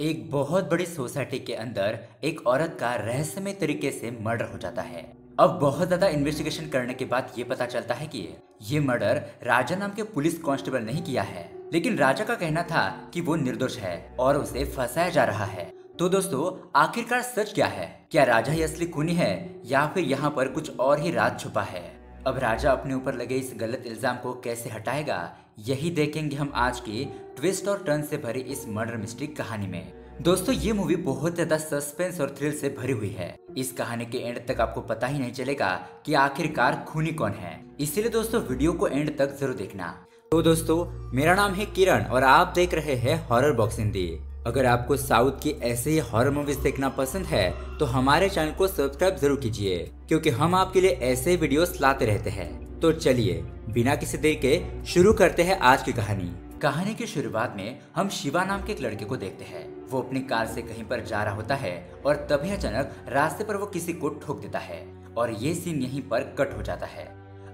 एक बहुत बड़ी सोसाइटी के अंदर एक औरत का रहस्यमय तरीके से मर्डर हो जाता है। अब बहुत ज्यादा इन्वेस्टिगेशन करने के बाद ये पता चलता है कि ये मर्डर राजा नाम के पुलिस कांस्टेबल ने ही किया है, लेकिन राजा का कहना था कि वो निर्दोष है और उसे फंसाया जा रहा है। तो दोस्तों, आखिरकार सच क्या है? क्या राजा ही असली खूनी है या फिर यहाँ पर कुछ और ही राज छुपा है? अब राजा अपने ऊपर लगे इस गलत इल्जाम को कैसे हटाएगा, यही देखेंगे हम आज की ट्विस्ट और टर्न से भरी इस मर्डर मिस्ट्री कहानी में। दोस्तों, ये मूवी बहुत ज्यादा सस्पेंस और थ्रिल से भरी हुई है। इस कहानी के एंड तक आपको पता ही नहीं चलेगा कि आखिरकार खूनी कौन है, इसीलिए दोस्तों वीडियो को एंड तक जरूर देखना। तो दोस्तों, मेरा नाम है किरण और आप देख रहे हैं हॉरर बॉक्स हिंदी। अगर आपको साउथ की ऐसे ही हॉरर मूवीज देखना पसंद है तो हमारे चैनल को सब्सक्राइब जरूर कीजिए, क्योंकि हम आपके लिए ऐसे वीडियोस लाते रहते हैं। तो चलिए बिना किसी देर के शुरू करते हैं आज की कहानी। कहानी की शुरुआत में हम शिवा नाम के एक लड़के को देखते हैं। वो अपनी कार से कहीं पर जा रहा होता है और तभी अचानक रास्ते पर वो किसी को ठोक देता है और ये सीन यहीं पर कट हो जाता है।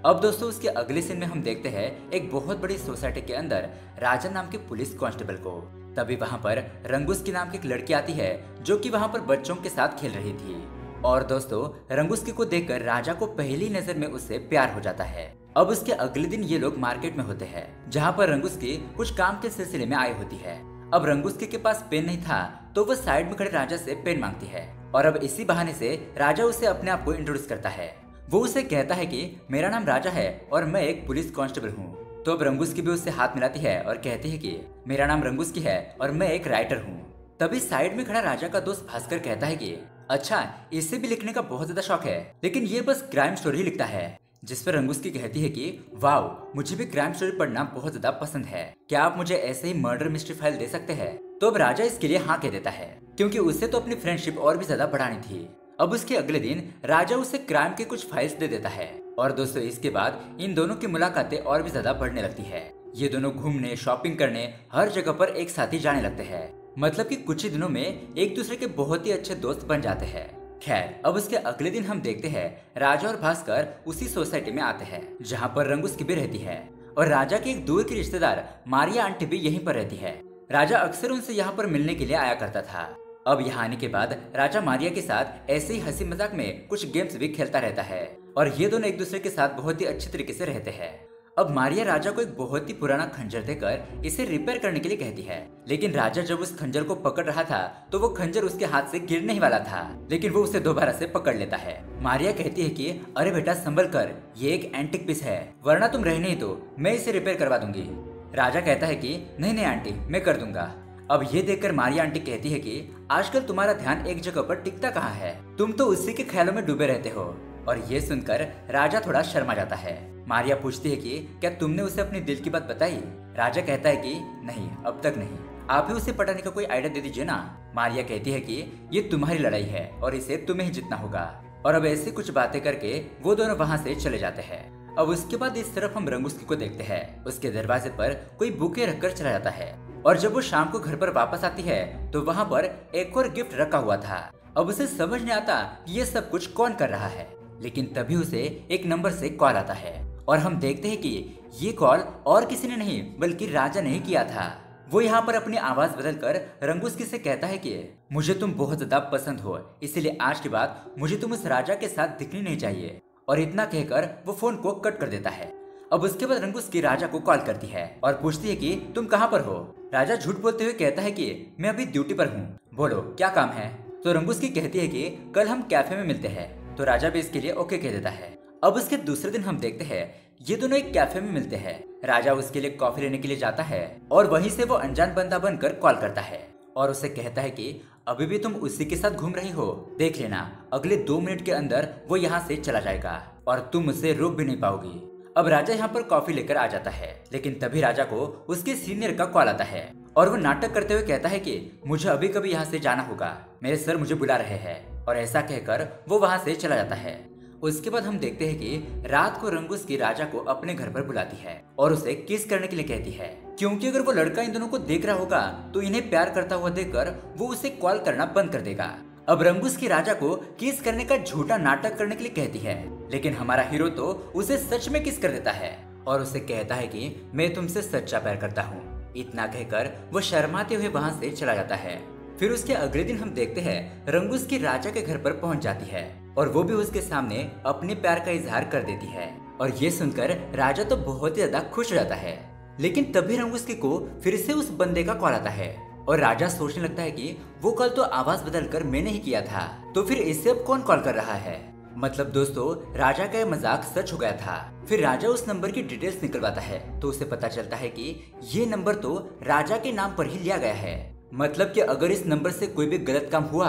अब दोस्तों, उसके अगले सीन में हम देखते हैं एक बहुत बड़ी सोसाइटी के अंदर राजा नाम के पुलिस कांस्टेबल को। तभी वहाँ पर रंगुस्की नाम की एक लड़की आती है जो कि वहाँ पर बच्चों के साथ खेल रही थी। और दोस्तों, रंगुस्की को देखकर राजा को पहली नजर में उससे प्यार हो जाता है। अब उसके अगले दिन ये लोग मार्केट में होते हैं, जहाँ पर रंगुस्की कुछ काम के सिलसिले में आई होती है। अब रंगुस्की के पास पेन नहीं था तो वो साइड में खड़े राजा से पेन मांगती है और अब इसी बहाने से राजा उसे अपने आप को इंट्रोड्यूस करता है। वो उसे कहता है कि मेरा नाम राजा है और मैं एक पुलिस कांस्टेबल हूँ। तो अब रंगुस्की भी उससे हाथ मिलाती है और कहती है कि मेरा नाम रंगुस्की है और मैं एक राइटर हूँ। तभी साइड में खड़ा राजा का दोस्त भास्कर कहता है कि अच्छा, इसे भी लिखने का बहुत ज्यादा शौक है, लेकिन ये बस क्राइम स्टोरी ही लिखता है। जिस पर रंगुस्की कहती है कि वाओ, मुझे भी क्राइम स्टोरी पढ़ना बहुत ज्यादा पसंद है, क्या आप मुझे ऐसे ही मर्डर मिस्ट्री फाइल दे सकते हैं? तो अब राजा इसके लिए हाँ कह देता है, क्योंकि उससे तो अपनी फ्रेंडशिप और भी ज्यादा बढ़ानी थी। अब उसके अगले दिन राजा उसे क्राइम के कुछ फाइल्स दे देता है और दोस्तों, इसके बाद इन दोनों की मुलाकातें और भी ज्यादा बढ़ने लगती है। ये दोनों घूमने, शॉपिंग करने, हर जगह पर एक साथ ही जाने लगते हैं। मतलब कि कुछ ही दिनों में एक दूसरे के बहुत ही अच्छे दोस्त बन जाते हैं। खैर, अब उसके अगले दिन हम देखते हैं राजा और भास्कर उसी सोसाइटी में आते हैं जहाँ पर रंगुस्की भी रहती है और राजा की एक दूर की रिश्तेदार मारिया आंटी भी यहीं पर रहती है। राजा अक्सर उनसे यहाँ पर मिलने के लिए आया करता था। अब यहाँ आने के बाद राजा मारिया के साथ ऐसे ही हंसी मजाक में कुछ गेम्स भी खेलता रहता है और ये दोनों एक दूसरे के साथ बहुत ही अच्छे तरीके से रहते हैं। अब मारिया राजा को एक बहुत ही पुराना खंजर देकर इसे रिपेयर करने के लिए कहती है, लेकिन राजा जब उस खंजर को पकड़ रहा था तो वो खंजर उसके हाथ से गिरने ही वाला था, लेकिन वो उसे दोबारा से पकड़ लेता है। मारिया कहती है कि अरे बेटा संभल कर, ये एक एंटिक पीस है, वरना तुम रहने ही दो, मैं इसे रिपेयर करवा दूंगी। राजा कहता है कि नहीं नहीं आंटी, मैं कर दूंगा। अब ये देखकर मारिया आंटी कहती है कि आजकल तुम्हारा ध्यान एक जगह पर टिकता कहाँ है, तुम तो उसी के ख्यालों में डूबे रहते हो। और ये सुनकर राजा थोड़ा शर्मा जाता है। मारिया पूछती है कि क्या तुमने उसे अपने दिल की बात बताई? राजा कहता है कि नहीं, अब तक नहीं, आप ही उसे पटाने का कोई आइडिया दे दीजिए ना। मारिया कहती है कि ये तुम्हारी लड़ाई है और इसे तुम्हें ही जीतना होगा। और अब ऐसी कुछ बातें करके वो दोनों वहाँ से चले जाते हैं। अब उसके बाद इस तरफ हम रंगुस्की को देखते हैं। उसके दरवाजे पर कोई बुके रखकर चला जाता है और जब वो शाम को घर पर वापस आती है तो वहाँ पर एक और गिफ्ट रखा हुआ था। अब उसे समझ नहीं आता कि ये सब कुछ कौन कर रहा है, लेकिन तभी उसे एक नंबर से कॉल आता है और हम देखते हैं कि ये कॉल और किसी ने नहीं बल्कि राजा ने ही किया था। वो यहाँ पर अपनी आवाज बदलकर रंगुस्की से कहता है कि मुझे तुम बहुत ज्यादा पसंद हो, इसलिए आज के बाद मुझे तुम उस राजा के साथ दिखनी नहीं चाहिए। और इतना कहकर वो फोन को कट कर देता है। अब उसके बाद रंगुस्की राजा को कॉल करती है और पूछती है कि तुम कहाँ पर हो? राजा झूठ बोलते हुए कहता है कि मैं अभी ड्यूटी पर हूँ, बोलो क्या काम है? तो रंगुस्की कहती है कि कल हम कैफे में मिलते हैं। तो राजा भी इसके लिए ओके कह देता है। अब उसके दूसरे दिन हम देखते हैं ये दोनों एक कैफे में मिलते हैं। राजा उसके लिए कॉफी लेने के लिए जाता है और वहीं से वो अनजान बंदा बनकर कॉल करता है और उसे कहता है कि अभी भी तुम उसी के साथ घूम रही हो, देख लेना अगले 2 मिनट के अंदर वो यहाँ से चला जाएगा और तुम उसे रोक भी नहीं पाओगी। अब राजा यहाँ पर कॉफी लेकर आ जाता है, लेकिन तभी राजा को उसके सीनियर का कॉल आता है और वो नाटक करते हुए कहता है कि मुझे अभी कभी यहाँ से जाना होगा, मेरे सर मुझे बुला रहे हैं। और ऐसा कहकर वो वहाँ से चला जाता है। उसके बाद हम देखते हैं कि रात को रंगुस्की राजा को अपने घर पर बुलाती है और उसे किस करने के लिए कहती है, क्योंकि अगर वो लड़का इन दोनों को देख रहा होगा तो इन्हें प्यार करता हुआ देखकर वो उसे कॉल करना बंद कर देगा। अब रंगुस्की राजा को किस करने का झूठा नाटक करने के लिए कहती है, लेकिन हमारा हीरो तो उसे सच में किस कर देता है और उसे कहता है कि मैं तुमसे सच्चा प्यार करता हूँ। इतना कहकर वो शर्माते हुए वहाँ से चला जाता है। फिर उसके अगले दिन हम देखते हैं रंगू उसकी राजा के घर पर पहुंच जाती है और वो भी उसके सामने अपने प्यार का इजहार कर देती है। और ये सुनकर राजा तो बहुत ही ज्यादा खुश हो जाता है। लेकिन तभी रंगूस्की को फिर से उस बंदे का कॉल आता है और राजा सोचने लगता है कि वो कॉल तो आवाज बदलकर मैंने ही किया था, तो फिर इससे अब कौन कॉल कर रहा है। मतलब दोस्तों, राजा का मजाक सच हो गया था। फिर राजा उस नंबर की डिटेल्स निकलवाता है तो उसे पता चलता है कि ये नंबर तो राजा के नाम पर ही लिया गया है। मतलब कि अगर इस नंबर से कोई भी गलत काम हुआ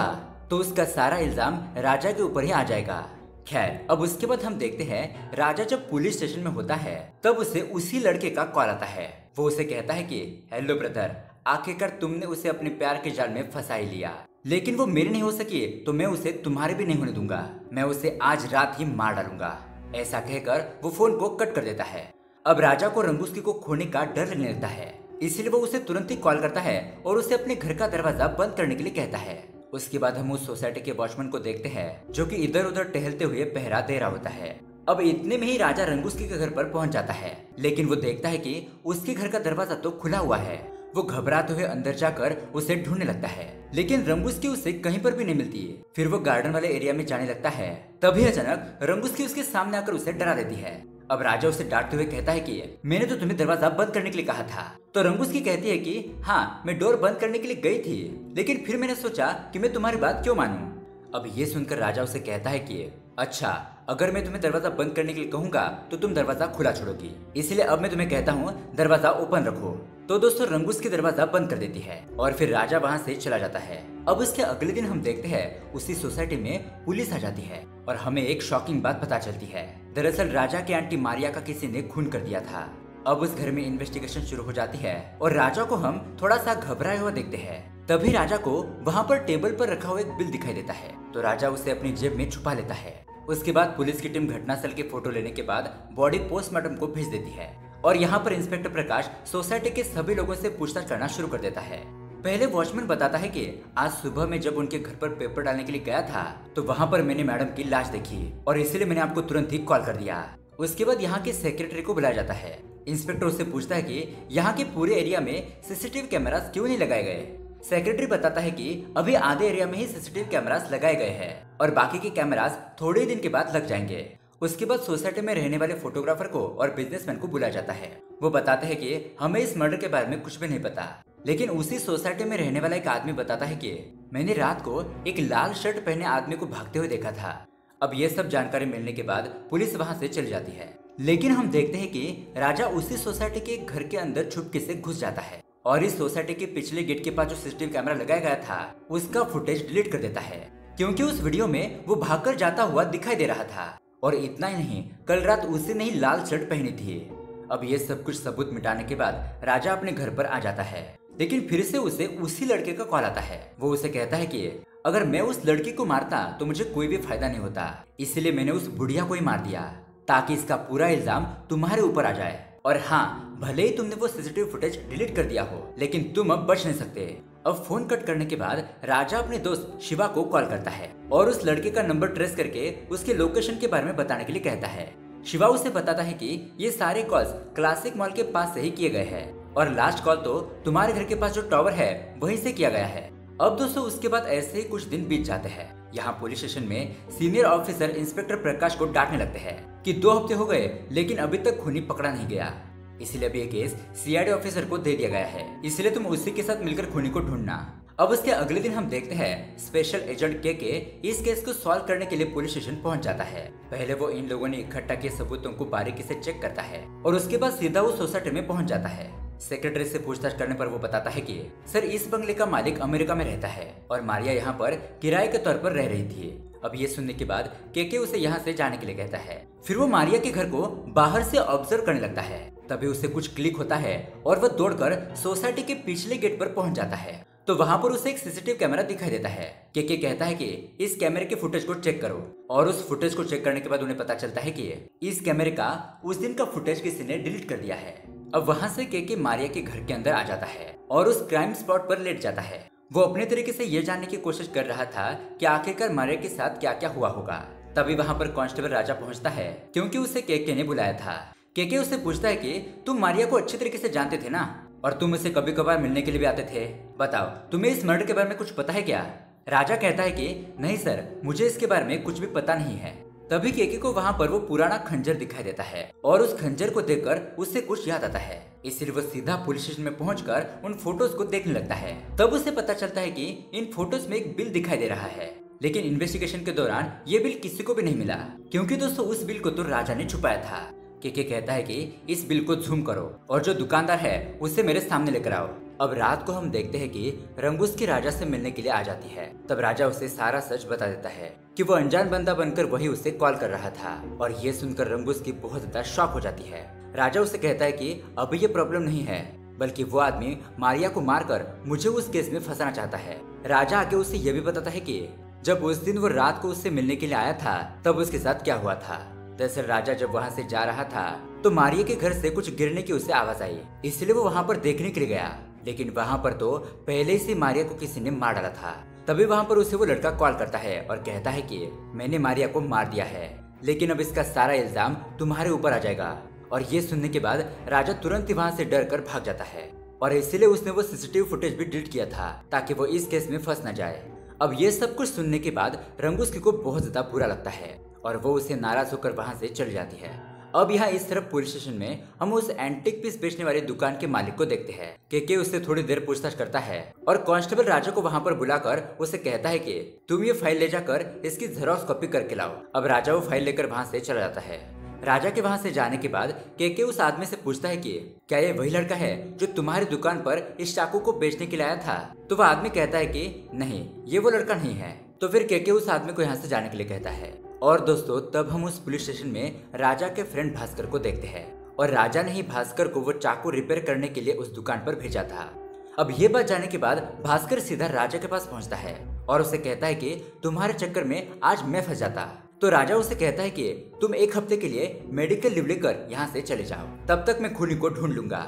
तो उसका सारा इल्जाम राजा के ऊपर ही आ जाएगा। खैर, अब उसके बाद हम देखते हैं राजा जब पुलिस स्टेशन में होता है तब उसे उसी लड़के का कॉल आता है। वो उसे कहता है कि हेलो ब्रदर, आखिरकार तुमने उसे अपने प्यार के जाल में फंसा ही लिया, लेकिन वो मेरी नहीं हो सकी तो मैं उसे तुम्हारे भी नहीं होने दूंगा। मैं उसे आज रात ही मार डालूंगा। ऐसा कहकर वो फोन को कट कर देता है। अब राजा को रंगूस्की को खोने का डर लगने लगता है, इसलिए वो उसे तुरंत ही कॉल करता है और उसे अपने घर का दरवाजा बंद करने के लिए कहता है। उसके बाद हम उस सोसाइटी के वॉचमैन को देखते हैं जो कि इधर उधर टहलते हुए पहरा दे रहा होता है। अब इतने में ही राजा रंगूस्की के घर पर पहुंच जाता है, लेकिन वो देखता है कि उसके घर का दरवाजा तो खुला हुआ है। वो घबराते हुए अंदर जाकर उसे ढूंढने लगता है, लेकिन रंगूस्की उसे कहीं पर भी नहीं मिलती। फिर वो गार्डन वाले एरिया में जाने लगता है, तभी अचानक रंगूस्की उसके सामने आकर उसे डरा देती है। अब राजा उसे डांटते हुए कहता है कि मैंने तो तुम्हें दरवाजा बंद करने के लिए कहा था। तो रंगूस्की कहती है कि हाँ, मैं डोर बंद करने के लिए गई थी, लेकिन फिर मैंने सोचा कि मैं तुम्हारी बात क्यों मानूं। अब ये सुनकर राजा उसे कहता है कि अच्छा, अगर मैं तुम्हें दरवाजा बंद करने के लिए कहूंगा तो तुम दरवाजा खुला छोड़ोगी, इसलिए अब मैं तुम्हें कहता हूँ दरवाजा ओपन रखो। तो दोस्तों, रंगूस्की दरवाजा बंद कर देती है और फिर राजा वहाँ से चला जाता है। अब उसके अगले दिन हम देखते हैं उसी सोसाइटी में पुलिस आ जाती है और हमें एक शॉकिंग बात पता चलती है। दरअसल राजा की आंटी मारिया का किसी ने खून कर दिया था। अब उस घर में इन्वेस्टिगेशन शुरू हो जाती है और राजा को हम थोड़ा सा घबराए हुआ देखते हैं। तभी राजा को वहाँ पर टेबल पर रखा हुआ एक बिल दिखाई देता है, तो राजा उसे अपनी जेब में छुपा लेता है। उसके बाद पुलिस की टीम घटनास्थल की फोटो लेने के बाद बॉडी पोस्टमार्टम को भेज देती है और यहाँ पर इंस्पेक्टर प्रकाश सोसाइटी के सभी लोगों से पूछताछ करना शुरू कर देता है। पहले वॉचमैन बताता है कि आज सुबह में जब उनके घर पर पेपर डालने के लिए गया था तो वहाँ पर मैंने मैडम की लाश देखी और इसलिए मैंने आपको तुरंत ही कॉल कर दिया। उसके बाद यहाँ के सेक्रेटरी को बुलाया जाता है। इंस्पेक्टर उससे पूछता है कि यहाँ के पूरे एरिया में सीसीटीवी कैमरास क्यों नहीं लगाए गए। सेक्रेटरी बताता है कि अभी आधे एरिया में ही सीसीटीवी कैमरास लगाए गए हैं और बाकी के कैमरास थोड़े दिन के बाद लग जाएंगे। उसके बाद सोसाइटी में रहने वाले फोटोग्राफर को और बिजनेसमैन को बुलाया जाता है। वो बताते हैं कि हमें इस मर्डर के बारे में कुछ भी नहीं पता, लेकिन उसी सोसाइटी में रहने वाला एक आदमी बताता है कि मैंने रात को एक लाल शर्ट पहने आदमी को भागते हुए देखा था। अब ये सब जानकारी मिलने के बाद पुलिस वहाँ से चली जाती है, लेकिन हम देखते हैं कि राजा उसी सोसाइटी के घर के अंदर छुपके से घुस जाता है और इस सोसाइटी के पिछले गेट के पास जो सीसीटीवी कैमरा लगाया गया था उसका फुटेज डिलीट कर देता है, क्योंकि उस वीडियो में वो भागकर जाता हुआ दिखाई दे रहा था। और इतना ही नहीं, कल रात उसी ने ही लाल शर्ट पहनी थी। अब ये सब कुछ सबूत मिटाने के बाद राजा अपने घर पर आ जाता है, लेकिन फिर से उसे उसी लड़के का कॉल आता है। वो उसे कहता है कि अगर मैं उस लड़की को मारता तो मुझे कोई भी फायदा नहीं होता, इसलिए मैंने उस बुढ़िया को ही मार दिया ताकि इसका पूरा इल्जाम तुम्हारे ऊपर आ जाए। और हाँ, भले ही तुमने वो सीसीटीवी फुटेज डिलीट कर दिया हो, लेकिन तुम अब बच नहीं सकते। अब फोन कट करने के बाद राजा अपने दोस्त शिवा को कॉल करता है और उस लड़के का नंबर ट्रेस करके उसके लोकेशन के बारे में बताने के लिए कहता है। शिवा उसे बताता है कि ये सारे कॉल्स क्लासिक मॉल के पास से ही किए गए हैं और लास्ट कॉल तो तुम्हारे घर के पास जो टावर है वहीं से किया गया है। अब दोस्तों, उसके बाद ऐसे ही कुछ दिन बीत जाते हैं। यहाँ पुलिस स्टेशन में सीनियर ऑफिसर इंस्पेक्टर प्रकाश को डांटने लगते हैं कि 2 हफ्ते हो गए लेकिन अभी तक खूनी पकड़ा नहीं गया, इसलिए अब ये केस सीआईडी ऑफिसर को दे दिया गया है, इसलिए तुम उसी के साथ मिलकर खूनी को ढूंढना। अब उसके अगले दिन हम देखते हैं स्पेशल एजेंट के इस केस को सॉल्व करने के लिए पुलिस स्टेशन पहुंच जाता है। पहले वो इन लोगों ने इकट्ठा किए सबूतों को बारीकी से चेक करता है और उसके बाद सीधा वो सोसाइटी में पहुंच जाता है। सेक्रेटरी से पूछताछ करने पर वो बताता है कि सर, इस बंगले का मालिक अमेरिका में रहता है और मारिया यहाँ पर किराए के तौर पर रह रही थी। अब ये सुनने के बाद केके उसे यहाँ से जाने के लिए कहता है। फिर वो मारिया के घर को बाहर से ऑब्जर्व करने लगता है। तभी उसे कुछ क्लिक होता है और वह दौड़कर सोसाइटी के पिछले गेट पर पहुंच जाता है। तो वहां पर उसे एक सीसीटीवी कैमरा दिखाई देता है। केके कहता है कि इस कैमरे के फुटेज को चेक करो और उस फुटेज को चेक करने के बाद उन्हें पता चलता है कि इस कैमरे का उस दिन का फुटेज किसी ने डिलीट कर दिया है। अब वहां से केके मारिया के घर के अंदर आ जाता है और उस क्राइम स्पॉट पर लेट जाता है। वो अपने तरीके से ये जानने की कोशिश कर रहा था कि आखिरकार मारिया के साथ क्या क्या हुआ होगा। तभी वहां पर कांस्टेबल राजा पहुंचता है क्योंकि उसे केके ने बुलाया था। केके उससे पूछता है कि तुम मारिया को अच्छी तरीके से जानते थे ना, और तुम उसे कभी कभार मिलने के लिए भी आते थे। बताओ, तुम्हें इस मर्डर के बारे में कुछ पता है क्या? राजा कहता है कि नहीं सर, मुझे इसके बारे में कुछ भी पता नहीं है। तभी केके को वहाँ पर वो पुराना खंजर दिखाई देता है और उस खंजर को देखकर उससे कुछ याद आता है। इसलिए वो सीधा पुलिस स्टेशन में पहुंचकर उन फोटोज को देखने लगता है। तब उसे पता चलता है कि इन फोटोज में एक बिल दिखाई दे रहा है, लेकिन इन्वेस्टिगेशन के दौरान ये बिल किसी को भी नहीं मिला, क्योंकि दोस्तों उस बिल को तो राजा ने छुपाया था। केके कहता है कि इस बिल को जूम करो और जो दुकानदार है उसे मेरे सामने लेकर आओ। अब रात को हम देखते हैं कि रंगूस की राजा से मिलने के लिए आ जाती है। तब राजा उसे सारा सच बता देता है कि वो अनजान बंदा बनकर वही उसे कॉल कर रहा था, और ये सुनकर रंगूस की बहुत ज्यादा शॉक हो जाती है। राजा उसे कहता है कि अभी ये प्रॉब्लम नहीं है, बल्कि वो आदमी मारिया को मारकर मुझे उस केस में फंसाना चाहता है। राजा आगे उसे ये भी बताता है कि जब उस दिन वो रात को उससे मिलने के लिए आया था तब उसके साथ क्या हुआ था। दरअसल राजा जब वहाँ से जा रहा था तो मारिया के घर से कुछ गिरने की उसे आवाज आई, इसलिए वो वहाँ पर देखने के लिए गया, लेकिन वहाँ पर तो पहले से मारिया को किसी ने मार डाला था। तभी वहाँ पर उसे वो लड़का कॉल करता है और कहता है कि मैंने मारिया को मार दिया है, लेकिन अब इसका सारा इल्जाम तुम्हारे ऊपर आ जाएगा। और ये सुनने के बाद राजा तुरंत ही वहाँ से डर कर भाग जाता है, और इसलिए उसने वो सीसीटीवी फुटेज भी डिलीट किया था ताकि वो इस केस में फंस न जाए। अब ये सब कुछ सुनने के बाद रंगूस को बहुत ज्यादा बुरा लगता है और वो उसे नाराज होकर वहाँ से चली जाती है। अब यहाँ इस तरफ पुलिस स्टेशन में हम उस एंटीक पीस बेचने वाली दुकान के मालिक को देखते हैं। केके उससे थोड़ी देर पूछताछ करता है और कांस्टेबल राजा को वहाँ पर बुलाकर उसे कहता है कि तुम ये फाइल ले जाकर इसकी जेरॉक्स कॉपी करके लाओ। अब राजा वो फाइल लेकर वहाँ से चला जाता है। राजा के वहाँ से जाने के बाद केके उस आदमी से पूछता है कि क्या ये वही लड़का है जो तुम्हारी दुकान पर इस चाकू को बेचने के लिए आया था? तो वह आदमी कहता है कि नहीं, ये वो लड़का नहीं है। तो फिर केके उस आदमी को यहाँ से जाने के लिए कहता है। और दोस्तों तब हम उस पुलिस स्टेशन में राजा के फ्रेंड भास्कर को देखते हैं, और राजा ने ही भास्कर को वो चाकू रिपेयर करने के लिए उस दुकान पर भेजा था। अब ये बात जानने के बाद भास्कर सीधा राजा के पास पहुंचता है और उसे कहता है कि तुम्हारे चक्कर में आज मैं फंस जाता। तो राजा उसे कहता है कि तुम एक हफ्ते के लिए मेडिकल लीव लेकर यहाँ से चले जाओ, तब तक मैं खूनी को ढूंढ लूंगा।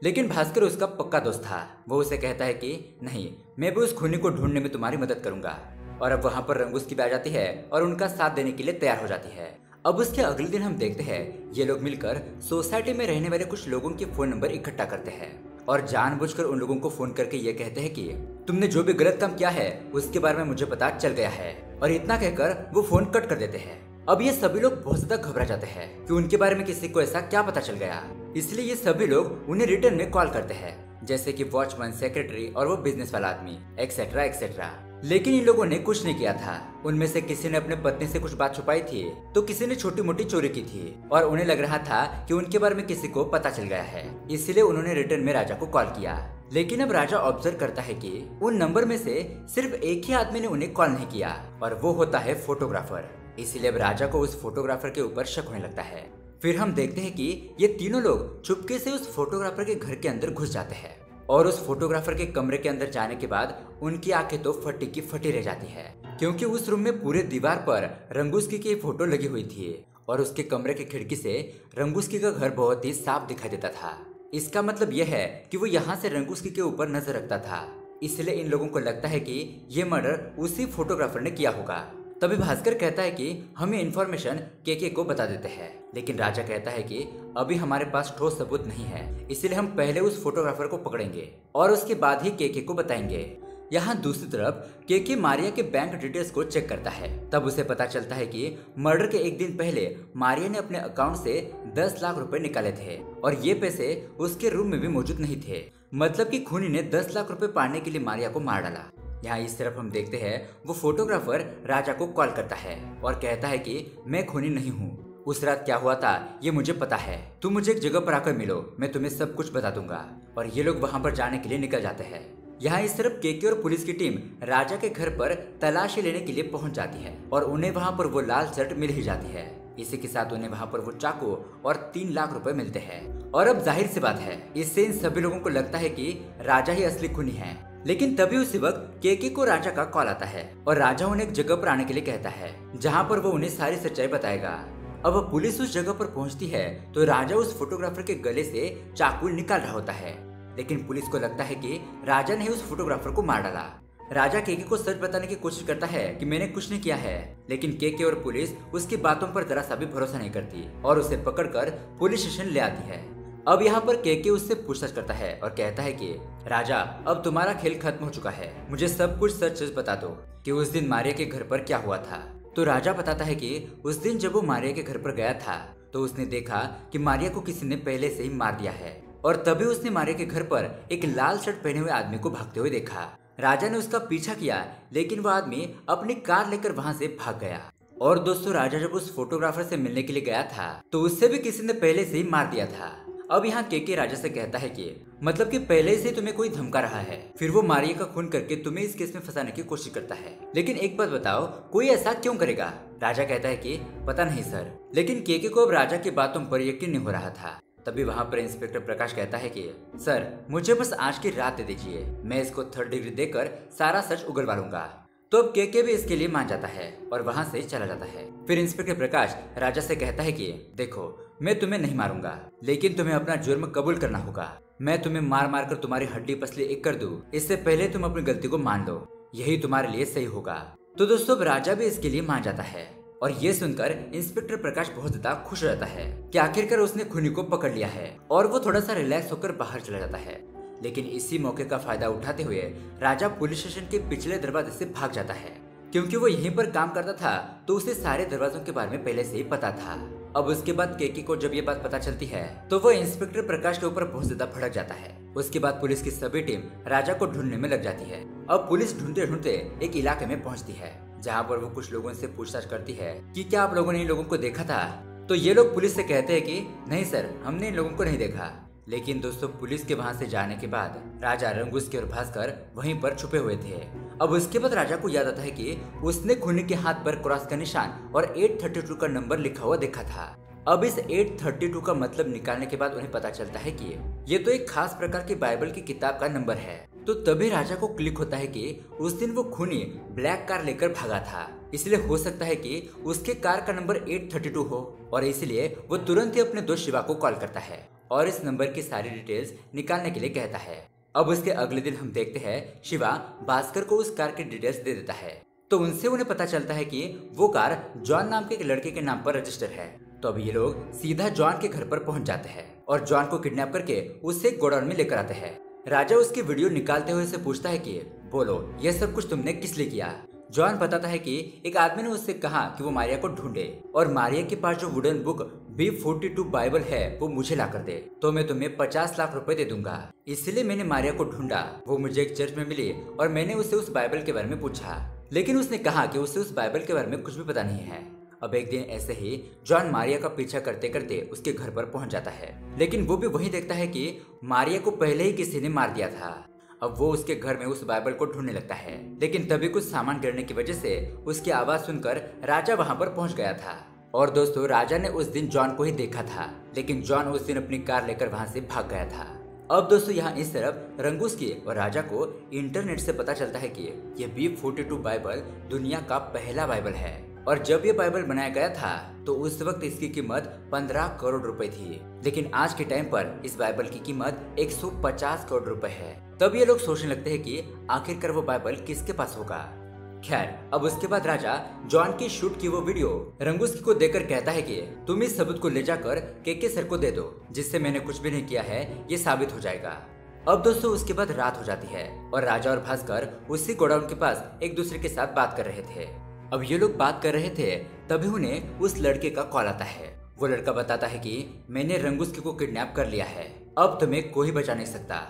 लेकिन भास्कर उसका पक्का दोस्त था। वो उसे कहता है कि नहीं, मैं भी उस खूनी को ढूंढने में तुम्हारी मदद करूंगा। और अब वहाँ पर रंगूस की भी आ जाती है और उनका साथ देने के लिए तैयार हो जाती है। अब उसके अगले दिन हम देखते हैं ये लोग मिलकर सोसाइटी में रहने वाले कुछ लोगों के फोन नंबर इकट्ठा करते हैं और जानबूझकर उन लोगों को फोन करके ये कहते हैं कि तुमने जो भी गलत काम किया है उसके बारे में मुझे पता चल गया है, और इतना कहकर वो फोन कट कर देते हैं। अब ये सभी लोग बहुत ज्यादा घबरा जाते हैं कि उनके बारे में किसी को ऐसा क्या पता चल गया, इसलिए ये सभी लोग उन्हें रिटर्न में कॉल करते हैं, जैसे कि वॉचमैन, सेक्रेटरी और वो बिजनेस वाला आदमी, एक्सेट्रा एक्सेट्रा। लेकिन इन लोगों ने कुछ नहीं किया था। उनमें से किसी ने अपने पत्नी से कुछ बात छुपाई थी, तो किसी ने छोटी मोटी चोरी की थी, और उन्हें लग रहा था कि उनके बारे में किसी को पता चल गया है, इसलिए उन्होंने रिटर्न में राजा को कॉल किया। लेकिन अब राजा ऑब्जर्व करता है कि उन नंबर में से सिर्फ एक ही आदमी ने उन्हें कॉल नहीं किया, और वो होता है फोटोग्राफर। इसलिए अब राजा को उस फोटोग्राफर के ऊपर शक होने लगता है। फिर हम देखते हैं कि ये तीनों लोग चुपके से उस फोटोग्राफर के घर के अंदर घुस जाते हैं, और उस फोटोग्राफर के कमरे के अंदर जाने के बाद उनकी आंखें तो फटी की फटी रह जाती है, क्योंकि उस रूम में पूरे दीवार पर रंगूस्की की फोटो लगी हुई थी, और उसके कमरे की खिड़की से रंगूस्की का घर बहुत ही साफ दिखाई देता था। इसका मतलब यह है कि वो यहाँ से रंगूस्की के ऊपर नजर रखता था, इसलिए इन लोगों को लगता है कि ये मर्डर उसी फोटोग्राफर ने किया होगा। तभी भास्कर कहता है कि हम ये इन्फॉर्मेशन केके को बता देते हैं, लेकिन राजा कहता है कि अभी हमारे पास ठोस सबूत नहीं है, इसलिए हम पहले उस फोटोग्राफर को पकड़ेंगे और उसके बाद ही केके को बताएंगे। यहाँ दूसरी तरफ केके मारिया के बैंक डिटेल्स को चेक करता है। तब उसे पता चलता है कि मर्डर के एक दिन पहले मारिया ने अपने अकाउंट से 10 लाख रुपए निकाले थे, और ये पैसे उसके रूम में भी मौजूद नहीं थे। मतलब कि खूनी ने 10 लाख रुपए पाने के लिए मारिया को मार डाला। यहाँ इस तरफ हम देखते हैं वो फोटोग्राफर राजा को कॉल करता है और कहता है कि मैं खूनी नहीं हूँ, उस रात क्या हुआ था ये मुझे पता है, तुम मुझे एक जगह पर आकर मिलो, मैं तुम्हें सब कुछ बता दूंगा। और ये लोग वहाँ पर जाने के लिए निकल जाते हैं। यहाँ इस तरफ केके और पुलिस की टीम राजा के घर पर तलाशी लेने के लिए पहुंच जाती है, और उन्हें वहाँ पर वो लाल शर्ट मिल ही जाती है। इसी के साथ उन्हें वहाँ पर वो चाकू और 3 लाख रुपए मिलते हैं। और अब जाहिर सी बात है, इससे इन सभी लोगों को लगता है कि राजा ही असली खूनी है। लेकिन तभी उसी वक्त केके को राजा का कॉल आता है, और राजा उन्हें एक जगह पर आने के लिए कहता है जहाँ पर वो उन्हें सारी सच्चाई बताएगा। अब पुलिस उस जगह पर पहुंचती है तो राजा उस फोटोग्राफर के गले से चाकू निकाल रहा होता है, लेकिन पुलिस को लगता है कि राजा ने उस फोटोग्राफर को मार डाला। राजा केके को सच बताने की कोशिश करता है कि मैंने कुछ नहीं किया है, लेकिन केके और पुलिस उसकी बातों पर जरा सा भी भरोसा नहीं करती और उसे पकड़कर पुलिस स्टेशन ले आती है। अब यहाँ पर केके उससे पूछताछ करता है और कहता है कि राजा, अब तुम्हारा खेल खत्म हो चुका है, मुझे सब कुछ सच सच बता दो कि उस दिन मारिया के घर पर क्या हुआ था। तो राजा बताता है कि उस दिन जब वो मारिया के घर पर गया था तो उसने देखा कि मारिया को किसी ने पहले से ही मार दिया है, और तभी उसने मारिया के घर पर एक लाल शर्ट पहने हुए आदमी को भागते हुए देखा। राजा ने उसका पीछा किया, लेकिन वो आदमी अपनी कार लेकर वहां से भाग गया। और दोस्तों, राजा जब उस फोटोग्राफर से मिलने के लिए गया था तो उससे भी किसी ने पहले से ही मार दिया था। अब यहाँ केके राजा से कहता है कि मतलब कि पहले से तुम्हें कोई धमका रहा है, फिर वो मारिया का खून करके तुम्हें इस केस में फंसाने की कोशिश करता है, लेकिन एक बात बताओ, कोई ऐसा क्यों करेगा? राजा कहता है कि पता नहीं सर, लेकिन केके को अब राजा की बातों पर यकीन नहीं हो रहा था। तभी वहाँ पर इंस्पेक्टर प्रकाश कहता है कि सर, मुझे बस आज की रात दे दीजिए, मैं इसको 3rd डिग्री देकर सारा सच उगलवा लूंगा। तो अब केके भी इसके लिए मान जाता है और वहाँ से चला जाता है। फिर इंस्पेक्टर प्रकाश राजा से कहता है कि देखो, मैं तुम्हें नहीं मारूंगा, लेकिन तुम्हें अपना जुर्म कबूल करना होगा। मैं तुम्हें मार मार कर तुम्हारी हड्डी पसली एक कर दूं, इससे पहले तुम अपनी गलती को मान लो, यही तुम्हारे लिए सही होगा। तो दोस्तों, राजा भी इसके लिए मान जाता है और ये सुनकर इंस्पेक्टर प्रकाश बहुत ज्यादा खुश हो जाता है कि आखिरकार उसने खूनी को पकड़ लिया है, और वो थोड़ा सा रिलैक्स होकर बाहर चला जाता है। लेकिन इसी मौके का फायदा उठाते हुए राजा पुलिस स्टेशन के पिछले दरवाजे से भाग जाता है, क्योंकि वो यहीं पर काम करता था तो उसे सारे दरवाजों के बारे में पहले से ही पता था। अब उसके बाद केके को जब ये बात पता चलती है तो वो इंस्पेक्टर प्रकाश के ऊपर बहुत ज्यादा भड़क जाता है। उसके बाद पुलिस की सभी टीम राजा को ढूंढने में लग जाती है। अब पुलिस ढूंढते ढूंढते एक इलाके में पहुंचती है, जहाँ पर वो कुछ लोगों से पूछताछ करती है कि क्या आप लोगों ने इन लोगों को देखा था? तो ये लोग पुलिस से कहते हैं कि नहीं सर, हमने इन लोगों को नहीं देखा। लेकिन दोस्तों, पुलिस के वहां से जाने के बाद राजा, रंगूस्के और भास्कर वहीं पर छुपे हुए थे। अब उसके बाद राजा को याद आता है कि उसने खूनी के हाथ पर क्रॉस का निशान और 832 का नंबर लिखा हुआ देखा था। अब इस 832 का मतलब निकालने के बाद उन्हें पता चलता है कि ये तो एक खास प्रकार की बाइबल की किताब का नंबर है। तो तभी राजा को क्लिक होता है कि उस दिन वो खूनी ब्लैक कार लेकर भागा था, इसलिए हो सकता है कि उसके कार का नंबर 832 हो, और इसलिए वो तुरंत ही अपने दोस्त शिवा को कॉल करता है और इस नंबर की सारी डिटेल्स निकालने के लिए कहता है। अब उसके अगले दिन हम देखते हैं शिवा भास्कर को उस कार की डिटेल्स दे देता है। तो उनसे उन्हें पता चलता है कि वो कार जॉन नाम के एक लड़के के नाम पर रजिस्टर है। तो अब ये लोग सीधा जॉन के घर पर पहुंच जाते हैं और जॉन को किडनैप करके उससे गोडाउन में लेकर आते हैं। राजा उसकी वीडियो निकालते हुए से पूछता है कि बोलो, ये सब कुछ तुमने किस लिए किया? जॉन बताता है कि एक आदमी ने उससे कहा कि वो मारिया को ढूंढे, और मारिया के पास जो वुडन बुक B42 बाइबल है वो मुझे ला कर दे, तो मैं तुम्हें 50 लाख रुपए दे दूंगा। इसलिए मैंने मारिया को ढूंढा, वो मुझे एक चर्च में मिली और मैंने उससे उस बाइबल के बारे में पूछा, लेकिन उसने कहा कि उसे उस बाइबल के बारे में कुछ भी पता नहीं है। अब एक दिन ऐसे ही जॉन मारिया का पीछा करते करते उसके घर पर पहुंच जाता है, लेकिन वो भी वही देखता है कि मारिया को पहले ही किसी ने मार दिया था। अब वो उसके घर में उस बाइबल को ढूंढने लगता है, लेकिन तभी कुछ सामान गिरने की वजह से उसकी आवाज सुनकर राजा वहां पर पहुंच गया था। और दोस्तों, राजा ने उस दिन जॉन को ही देखा था, लेकिन जॉन उस दिन अपनी कार लेकर वहां से भाग गया था। अब दोस्तों, यहाँ इस तरफ रंगूस्के और राजा को इंटरनेट से पता चलता है कि ये B42 बाइबल दुनिया का पहला बाइबल है, और जब ये बाइबल बनाया गया था तो उस वक्त इसकी कीमत 15 करोड़ रुपए थी, लेकिन आज के टाइम पर इस बाइबल की कीमत 150 करोड़ रुपए है। तब ये लोग सोचने लगते हैं कि आखिरकार वो बाइबल किसके पास होगा। खैर, अब उसके बाद राजा जॉन की शूट की वो वीडियो रंगूस्के को देकर कहता है कि तुम इस सबूत को ले जाकर केके सर को दे दो, जिससे मैंने कुछ भी नहीं किया है ये साबित हो जाएगा। अब दोस्तों, उसके बाद रात हो जाती है और राजा और भास्कर उसी गोडाउन के पास एक दूसरे के साथ बात कर रहे थे। अब ये लोग बात कर रहे थे, तभी उन्हें उस लड़के का कॉल आता है। वो लड़का बताता है कि मैंने रंगूस्के को किडनैप कर लिया है, अब तुम्हें कोई बचा नहीं सकता।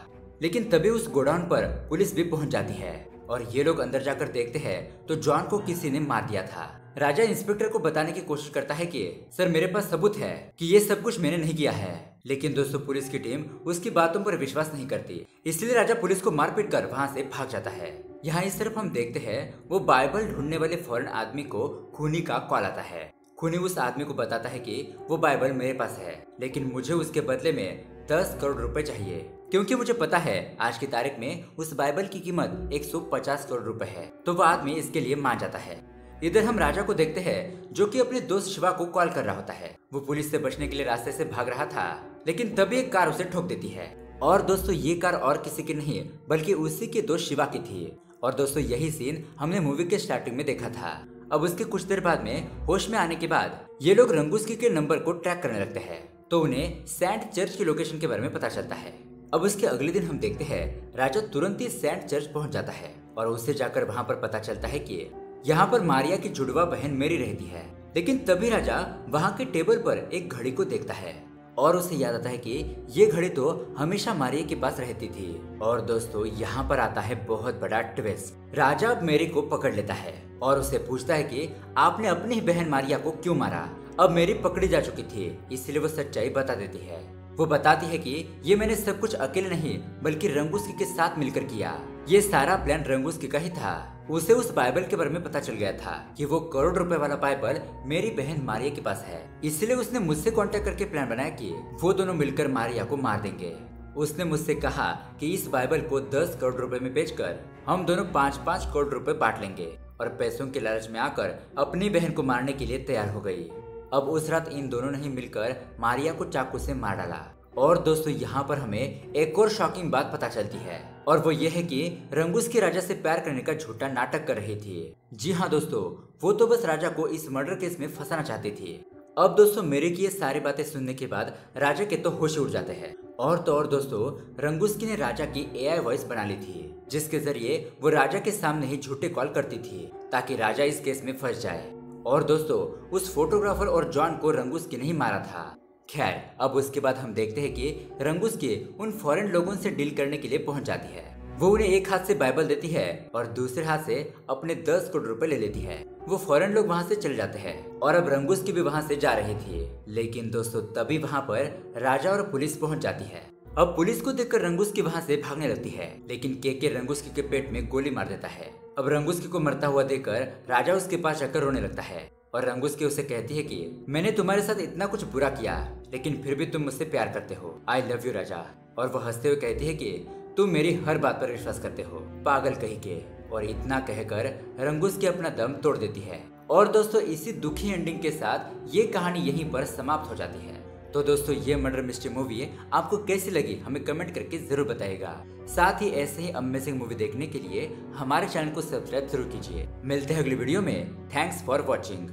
लेकिन तभी उस गोडाउन पर पुलिस भी पहुंच जाती है और ये लोग अंदर जाकर देखते हैं तो जॉन को किसी ने मार दिया था। राजा इंस्पेक्टर को बताने की कोशिश करता है कि सर, मेरे पास सबूत है कि ये सब कुछ मैंने नहीं किया है, लेकिन दोस्तों, पुलिस की टीम उसकी बातों पर विश्वास नहीं करती, इसलिए राजा पुलिस को मारपीट कर वहाँ से भाग जाता है। यहाँ इस तरफ हम देखते हैं वो बाइबल ढूंढने वाले फॉरेन आदमी को खूनी का कॉल आता है। खूनी उस आदमी को बताता है कि वो बाइबल मेरे पास है, लेकिन मुझे उसके बदले में 10 करोड़ रुपए चाहिए, क्योंकि मुझे पता है आज की तारीख में उस बाइबल की कीमत 150 करोड़ रुपए है। तो वो आदमी इसके लिए मान जाता है। इधर हम राजा को देखते हैं जो कि अपने दोस्त शिवा को कॉल कर रहा होता है। वो पुलिस से बचने के लिए रास्ते से भाग रहा था, लेकिन तभी एक कार उसे ठोक देती है। और दोस्तों, ये कार और किसी की नहीं बल्कि उसी के दोस्त शिवा की थी। और दोस्तों, यही सीन हमने मूवी के स्टार्टिंग में देखा था। अब उसके कुछ देर बाद में होश में आने के बाद ये लोग रंगूस्के के नंबर को ट्रैक करने लगते हैं तो उन्हें सेंट चर्च की लोकेशन के बारे में पता चलता है। अब उसके अगले दिन हम देखते हैं राजा तुरंत ही सेंट चर्च पहुंच जाता है और उससे जाकर वहां पर पता चलता है कि यहाँ पर मारिया की जुड़वा बहन मेरी रहती है। लेकिन तभी राजा वहां के टेबल पर एक घड़ी को देखता है और उसे याद आता है कि ये घड़ी तो हमेशा मारिया के पास रहती थी। और दोस्तों यहाँ पर आता है बहुत बड़ा ट्विस्ट। राजा अब मेरी को पकड़ लेता है और उससे पूछता है कि आपने अपनी ही बहन मारिया को क्यों मारा। अब मेरी पकड़ी जा चुकी थी, इसलिए वो सच्चाई बता देती है। वो बताती है कि ये मैंने सब कुछ अकेले नहीं बल्कि रंगूस्की के साथ मिलकर किया। ये सारा प्लान रंगूस्की का ही था। उसे उस बाइबल के बारे में पता चल गया था कि वो करोड़ रुपए वाला बाइबल मेरी बहन मारिया के पास है, इसलिए उसने मुझसे कांटेक्ट करके प्लान बनाया कि वो दोनों मिलकर मारिया को मार देंगे। उसने मुझसे कहा कि इस बाइबल को 10 करोड़ रुपए में बेचकर हम दोनों 5-5 करोड़ रुपए बांट लेंगे और पैसों के लालच में आकर अपनी बहन को मारने के लिए तैयार हो गई। अब उस रात इन दोनों ने ही मिलकर मारिया को चाकू से मार डाला। और दोस्तों यहाँ पर हमें एक और शॉकिंग बात पता चलती है और वो ये है कि रंगूस्की राजा से प्यार करने का झूठा नाटक कर रही थी। जी हाँ दोस्तों, वो तो बस राजा को इस मर्डर केस में फंसाना चाहती थी। अब दोस्तों मेरे की ये सारी बातें सुनने के बाद राजा के तो होश उड़ जाते हैं। और तो और दोस्तों, रंगूस्की ने राजा की AI वॉइस बना ली थी, जिसके जरिए वो राजा के सामने ही झूठे कॉल करती थी ताकि राजा इस केस में फंस जाए। और दोस्तों उस फोटोग्राफर और जॉन को रंगूस्की ने ही मारा था। खैर अब उसके बाद हम देखते हैं कि रंगूस्की उन फॉरेन लोगों से डील करने के लिए पहुंच जाती है। वो उन्हें एक हाथ से बाइबल देती है और दूसरे हाथ से अपने 10 करोड़ रुपए ले लेती है। वो फॉरेन लोग वहां से चले जाते हैं और अब रंगूस्की भी वहां से जा रही थी। लेकिन दोस्तों तभी वहां पर राजा और पुलिस पहुंच जाती है। अब पुलिस को देखकर रंगूस्की वहां से भागने लगती है, लेकिन के रंगूस्की के पेट में गोली मार देता है। अब रंगूस्की को मरता हुआ देखकर राजा उसके पास जाकर रोने लगता है और रंगूस्की उसे कहती है कि मैंने तुम्हारे साथ इतना कुछ बुरा किया लेकिन फिर भी तुम मुझसे प्यार करते हो। आई लव यू राजा। और वो हंसते हुए कहती है कि तुम मेरी हर बात पर विश्वास करते हो, पागल कहीं के। और इतना कहकर रंगूस्की अपना दम तोड़ देती है। और दोस्तों इसी दुखी एंडिंग के साथ ये कहानी यहीं पर समाप्त हो जाती है। तो दोस्तों ये मर्डर मिस्ट्री मूवी आपको कैसी लगी हमें कमेंट करके जरूर बताइएगा। साथ ही ऐसे ही अमेजिंग मूवी देखने के लिए हमारे चैनल को सब्सक्राइब जरूर कीजिए। मिलते हैं अगली वीडियो में। Thanks for watching.